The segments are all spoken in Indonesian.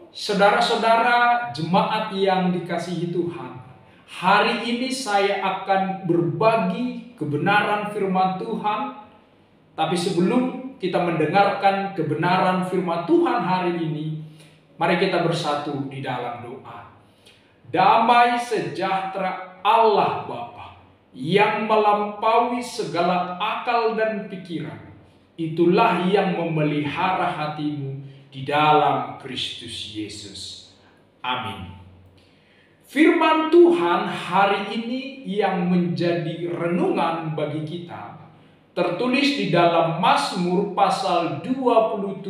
Saudara-saudara jemaat yang dikasihi Tuhan, hari ini saya akan berbagi kebenaran firman Tuhan. Tapi sebelum kita mendengarkan kebenaran firman Tuhan hari ini, mari kita bersatu di dalam doa. Damai sejahtera Allah Bapa yang melampaui segala akal dan pikiran, itulah yang memelihara hatimu di dalam Kristus Yesus. Amin. Firman Tuhan hari ini yang menjadi renungan bagi kita tertulis di dalam Mazmur pasal 27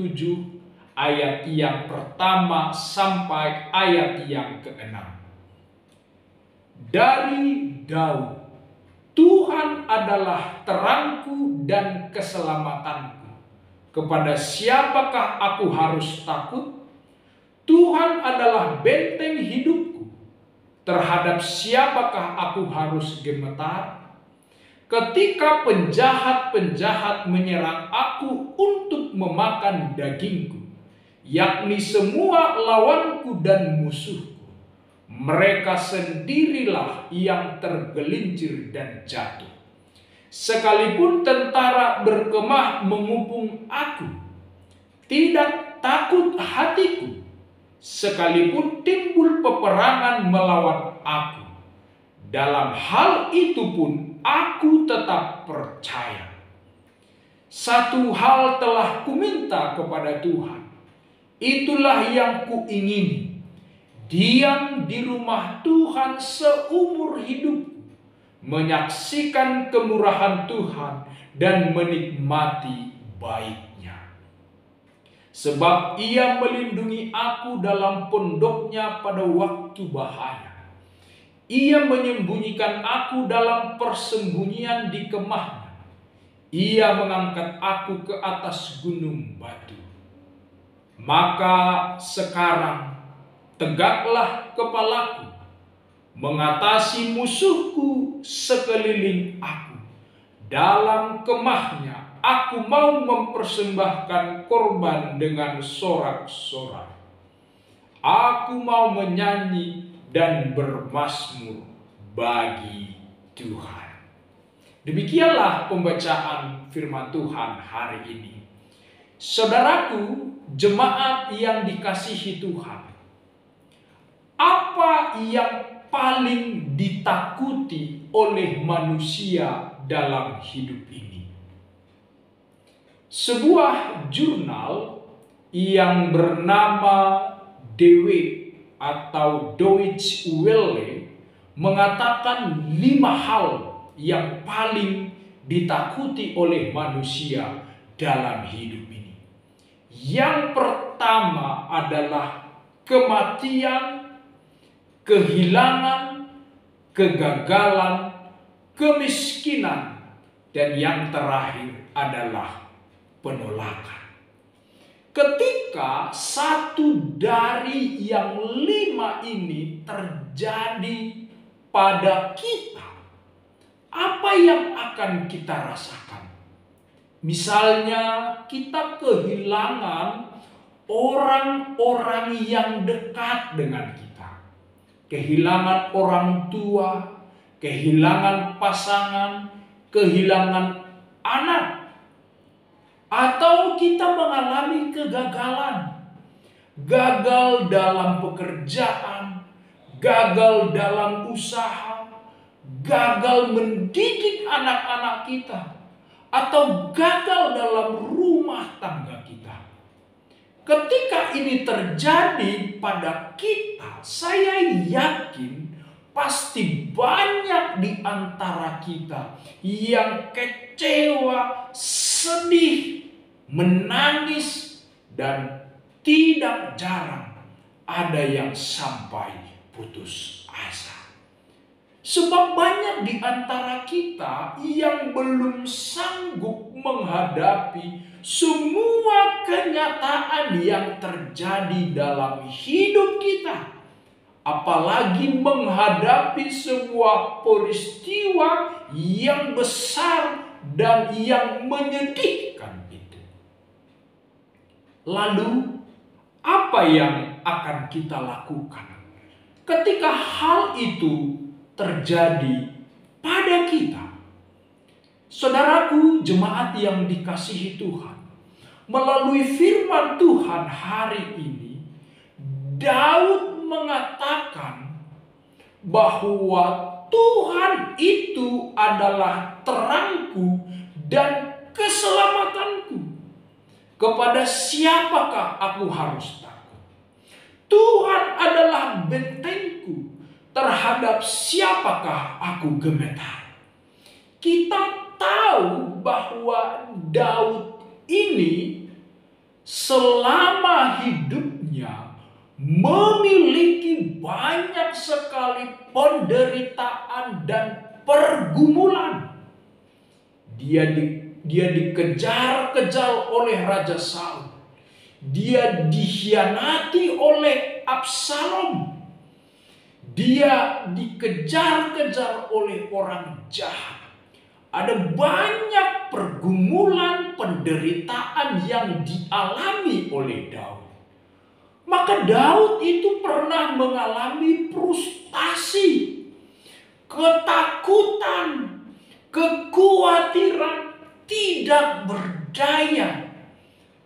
ayat yang pertama sampai ayat yang ke-6. Dari Daud, Tuhan adalah terangku dan keselamatanku. Kepada siapakah aku harus takut? Tuhan adalah benteng hidupku. Terhadap siapakah aku harus gemetar? Ketika penjahat-penjahat menyerang aku untuk memakan dagingku, yakni semua lawanku dan musuhku, mereka sendirilah yang tergelincir dan jatuh. Sekalipun tentara berkemah mengepung aku, tidak takut hatiku. Sekalipun timbul peperangan melawan aku, dalam hal itu pun aku tetap percaya. Satu hal telah kuminta kepada Tuhan, itulah yang kuingini, diam di rumah Tuhan seumur hidupku, menyaksikan kemurahan Tuhan dan menikmati baiknya. Sebab Ia melindungi aku dalam pondoknya pada waktu bahaya. Ia menyembunyikan aku dalam persembunyian di kemahnya. Ia mengangkat aku ke atas gunung batu. Maka sekarang tegaklah kepalaku, mengatasi musuhku sekeliling aku. Dalam kemahnya aku mau mempersembahkan korban dengan sorak-sorai. Aku mau menyanyi dan bermazmur bagi Tuhan. Demikianlah pembacaan firman Tuhan hari ini. Saudaraku, jemaat yang dikasihi Tuhan, apa yang paling ditakuti oleh manusia dalam hidup ini? Sebuah jurnal yang bernama DW atau Deutsche Welle mengatakan 5 hal yang paling ditakuti oleh manusia dalam hidup ini. Yang pertama adalah kematian, kehilangan, kegagalan, kemiskinan, dan yang terakhir adalah penolakan. Ketika satu dari yang 5 ini terjadi pada kita, apa yang akan kita rasakan? Misalnya kita kehilangan orang-orang yang dekat dengan kita. Kehilangan orang tua, kehilangan pasangan, kehilangan anak. Atau kita mengalami kegagalan. Gagal dalam pekerjaan, gagal dalam usaha, gagal mendidik anak-anak kita, atau gagal dalam rumah tangga kita. Ketika ini terjadi pada kita, saya yakin pasti banyak di antara kita yang kecewa, sedih, menangis, dan tidak jarang ada yang sampai putus asa. Sebab banyak di antara kita yang belum sanggup menghadapi semua kenyataan yang terjadi dalam hidup kita. Apalagi menghadapi sebuah peristiwa yang besar dan yang menyedihkan itu. Lalu, apa yang akan kita lakukan. Ketika hal itu terjadi pada kita, saudaraku jemaat yang dikasihi Tuhan, melalui firman Tuhan hari ini, Daud mengatakan bahwa Tuhan itu adalah terangku dan keselamatanku. Kepada siapakah aku harus takut? Tuhan adalah bentengku. Terhadap siapakah aku gemetar? Kita tahu bahwa Daud ini selama hidupnya memiliki banyak sekali penderitaan dan pergumulan. Dia dikejar-kejar oleh Raja Saul. Dia dikhianati oleh Absalom. Dia dikejar-kejar oleh orang jahat. Ada banyak pergumulan, penderitaan yang dialami oleh Daud. Maka Daud itu pernah mengalami frustasi, ketakutan, kekhawatiran, tidak berdaya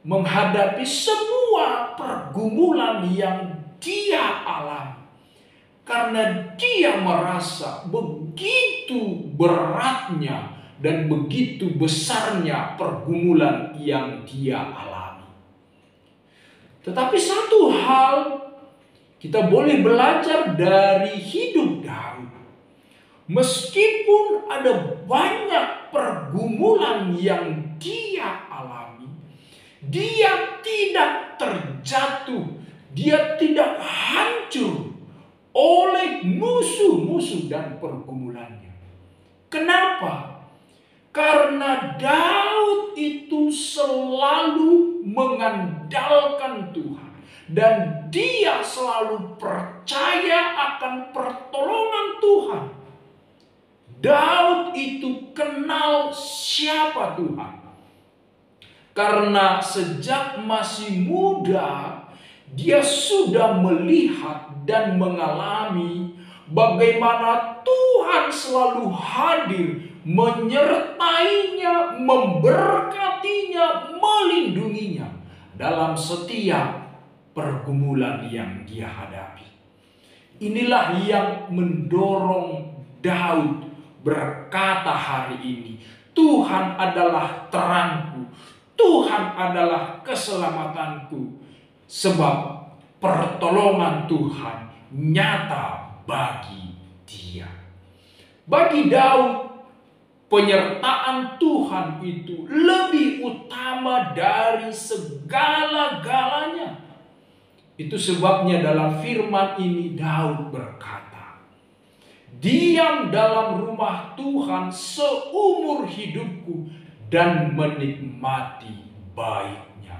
menghadapi semua pergumulan yang dia alami. Karena dia merasa begitu beratnya dan begitu besarnya pergumulan yang dia alami. Tetapi satu hal kita boleh belajar dari hidup Daud. Meskipun ada banyak pergumulan yang dia alami, dia tidak terjatuh, dia tidak hancur oleh musuh-musuh dan pergumulannya. Kenapa? Karena Daud itu selalu mengandalkan Tuhan. Dan dia selalu percaya akan pertolongan Tuhan. Daud itu kenal siapa Tuhan. Karena sejak masih muda, dia sudah melihat dan mengalami bagaimana Tuhan selalu hadir, menyertainya, memberkatinya, melindunginya dalam setiap pergumulan yang dia hadapi. Inilah yang mendorong Daud berkata hari ini, Tuhan adalah terangku, Tuhan adalah keselamatanku, sebab pertolongan Tuhan nyata bagi dia. Bagi Daud, penyertaan Tuhan itu lebih utama dari segala-galanya. Itu sebabnya dalam firman ini Daud berkata, diam dalam rumah Tuhan seumur hidupku dan menikmati baiknya.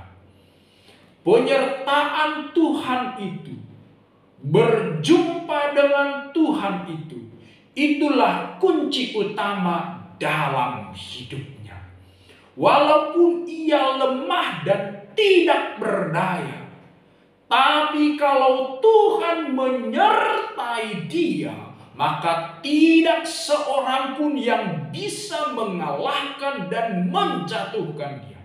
Penyertaan Tuhan itu, berjumpa dengan Tuhan itu, itulah kunci utama dalam hidupnya. Walaupun ia lemah dan tidak berdaya, tapi kalau Tuhan menyertai dia, maka tidak seorang pun yang bisa mengalahkan dan menjatuhkan dia.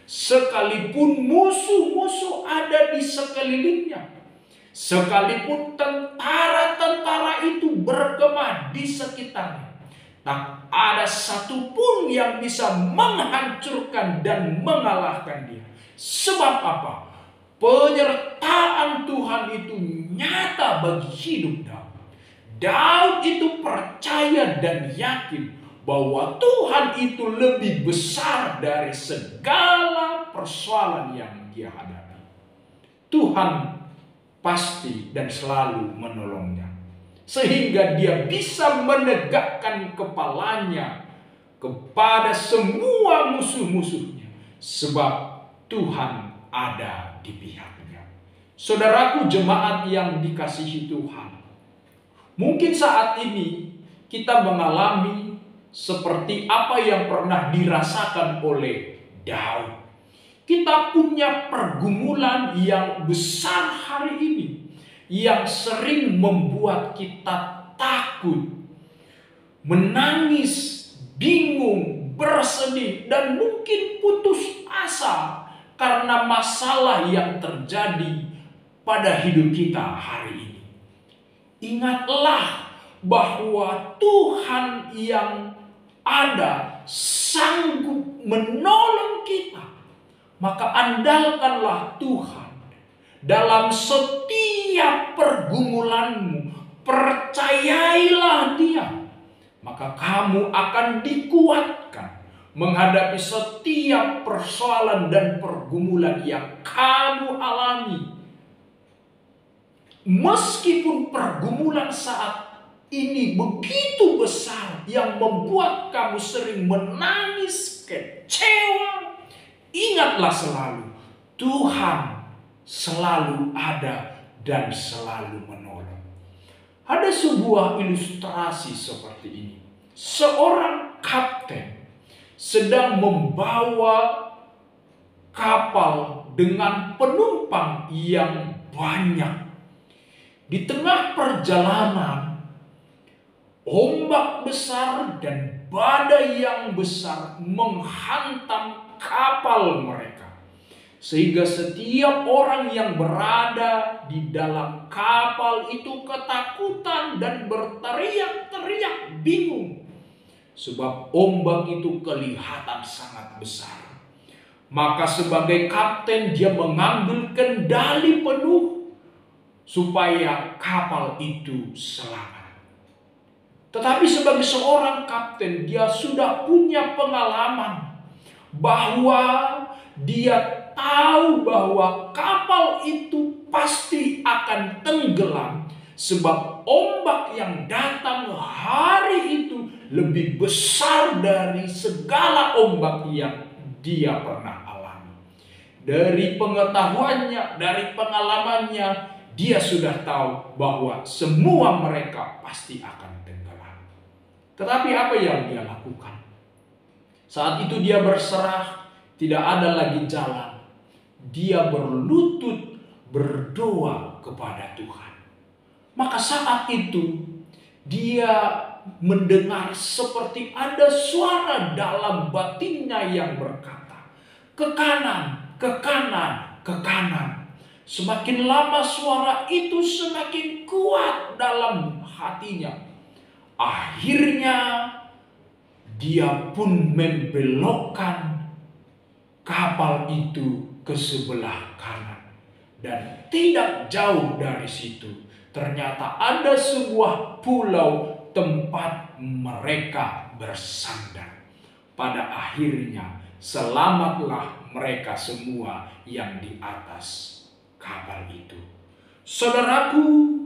Sekalipun musuh-musuh ada di sekelilingnya, sekalipun tentara-tentara itu bergema di sekitarnya, tak ada satupun yang bisa menghancurkan dan mengalahkan dia. Sebab apa? Penyertaan Tuhan itu nyata bagi hidup Daud. Daud itu percaya dan yakin bahwa Tuhan itu lebih besar dari segala persoalan yang dia hadapi. Tuhan pasti dan selalu menolongnya, sehingga dia bisa menegakkan kepalanya kepada semua musuh-musuhnya, sebab Tuhan ada di pihaknya. Saudaraku jemaat yang dikasihi Tuhan, mungkin saat ini kita mengalami seperti apa yang pernah dirasakan oleh Daud. Kita punya pergumulan yang besar hari ini. yang sering membuat kita takut, menangis, bingung, bersedih, dan mungkin putus asa karena masalah yang terjadi pada hidup kita hari ini. Ingatlah bahwa Tuhan yang ada sanggup menolong kita. Maka andalkanlah Tuhan dalam setiap pergumulanmu. Percayailah Dia. Maka kamu akan dikuatkan menghadapi setiap persoalan dan pergumulan yang kamu alami. Meskipun pergumulan saat ini begitu besar yang membuat kamu sering menangis, kecewa, ingatlah selalu Tuhan selalu ada dan selalu menolong. Ada sebuah ilustrasi seperti ini. Seorang kapten sedang membawa kapal dengan penumpang yang banyak. Di tengah perjalanan, ombak besar dan badai yang besar menghantam kapal mereka. Sehingga setiap orang yang berada di dalam kapal itu ketakutan dan berteriak-teriak bingung. Sebab ombak itu kelihatan sangat besar. Maka sebagai kapten dia mengambil kendali penuh supaya kapal itu selamat. Tetapi sebagai seorang kapten dia sudah punya pengalaman bahwa dia tahu bahwa kapal itu pasti akan tenggelam sebab ombak yang datang hari itu lebih besar dari segala ombak yang dia pernah alami. Dari pengetahuannya, dari pengalamannya, dia sudah tahu bahwa semua mereka pasti akan tenggelam. Tetapi apa yang dia lakukan? Saat itu dia berserah, tidak ada lagi jalan. Dia berlutut berdoa kepada Tuhan. Maka saat itu dia mendengar seperti ada suara dalam batinnya yang berkata, "Ke kanan, ke kanan, ke kanan." Semakin lama suara itu semakin kuat dalam hatinya. Akhirnya dia pun membelokkan kapal itu ke sebelah kanan. Dan tidak jauh dari situ ternyata ada sebuah pulau tempat mereka bersandar. Pada akhirnya selamatlah mereka semua yang di atas kapal itu. Saudaraku,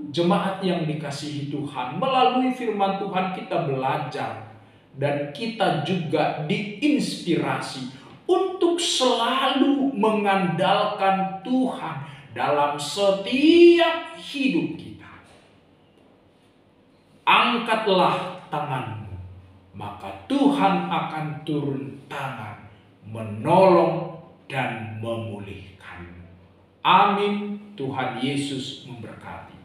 jemaat yang dikasihi Tuhan, melalui firman Tuhan kita belajar dan kita juga diinspirasi untuk selalu mengandalkan Tuhan dalam setiap hidup kita. Angkatlah tanganmu, maka Tuhan akan turun tangan menolong dan memulihkan. Amin. Tuhan Yesus memberkati.